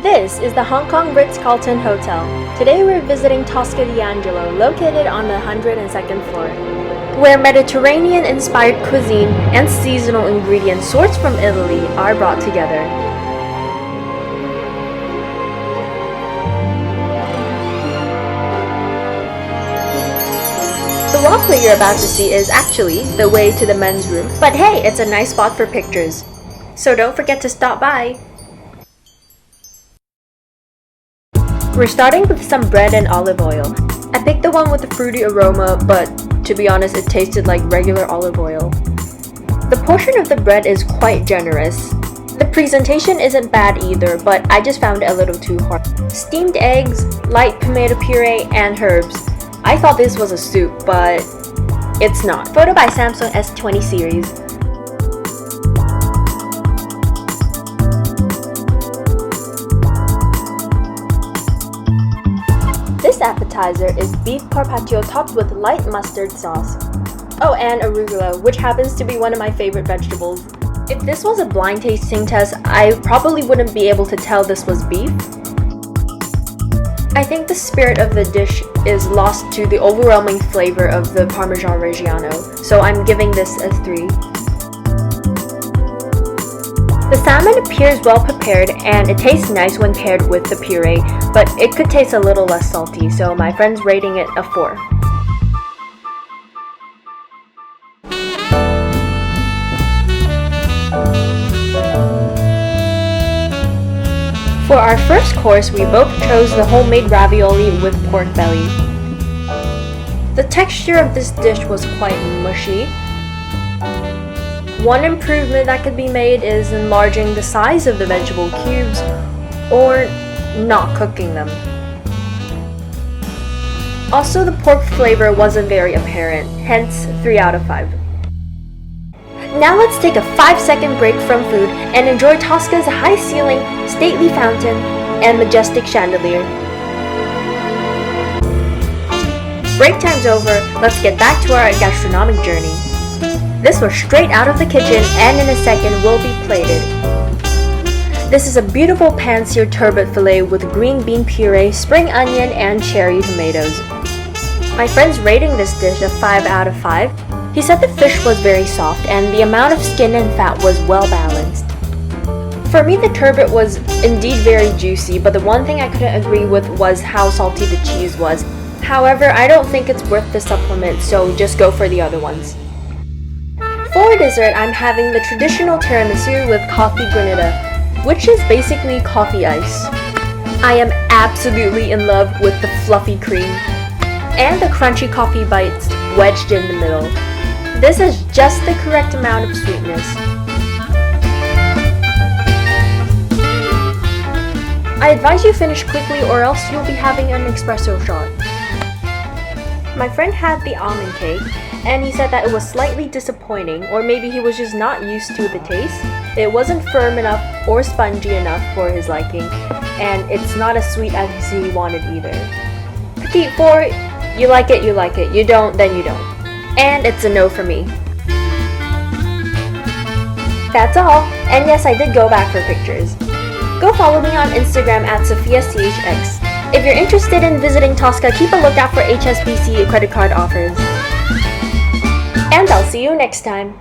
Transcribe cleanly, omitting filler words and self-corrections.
This is the Hong Kong Ritz Carlton Hotel. Today we're visiting Tosca di Angelo, located on the 102nd floor, where Mediterranean-inspired cuisine and seasonal ingredients sourced from Italy are brought together. The walkway you're about to see is actually the way to the men's room, but hey, it's a nice spot for pictures. So don't forget to stop by. We're starting with some bread and olive oil. I picked the one with the fruity aroma, but to be honest, it tasted like regular olive oil. The portion of the bread is quite generous. The presentation isn't bad either, but I just found it a little too hard. Steamed eggs, light tomato puree, and herbs. I thought this was a soup, but it's not. Photo by Samsung S20 series. This appetizer is beef carpaccio topped with light mustard sauce. Oh, and arugula, which happens to be one of my favorite vegetables. If this was a blind tasting test, I probably wouldn't be able to tell this was beef. I think the spirit of the dish is lost to the overwhelming flavor of the Parmesan Reggiano, so I'm giving this a 3. The salmon appears well prepared and it tastes nice when paired with the puree, but it could taste a little less salty, so my friend's rating it a 4. For our first course, we both chose the homemade ravioli with pork belly. The texture of this dish was quite mushy. One improvement that could be made is enlarging the size of the vegetable cubes or not cooking them. Also, the pork flavor wasn't very apparent, hence 3 out of 5. Now let's take a 5-second break from food and enjoy Tosca's high ceiling, stately fountain, and majestic chandelier. Break time's over, let's get back to our gastronomic journey. This was straight out of the kitchen and in a second will be plated. This is a beautiful pan-seared turbot fillet with green bean puree, spring onion, and cherry tomatoes. My friend's rating this dish a 5 out of 5. He said the fish was very soft and the amount of skin and fat was well balanced. For me, the turbot was indeed very juicy, but the one thing I couldn't agree with was how salty the cheese was. However, I don't think it's worth the supplement, so just go for the other ones. For dessert, I'm having the traditional tiramisu with coffee granita, which is basically coffee ice. I am absolutely in love with the fluffy cream and the crunchy coffee bites wedged in the middle. This is just the correct amount of sweetness. I advise you finish quickly or else you'll be having an espresso shot. My friend had the almond cake and he said that it was slightly disappointing, or maybe he was just not used to the taste. It wasn't firm enough or spongy enough for his liking, and it's not as sweet as he wanted either. Petite 4, you like it, you don't, then you don't. And it's a no for me. That's all, and yes, I did go back for pictures. Go follow me on Instagram at SophiaCHX. If you're interested in visiting Tosca, keep a lookout for HSBC credit card offers. And I'll see you next time.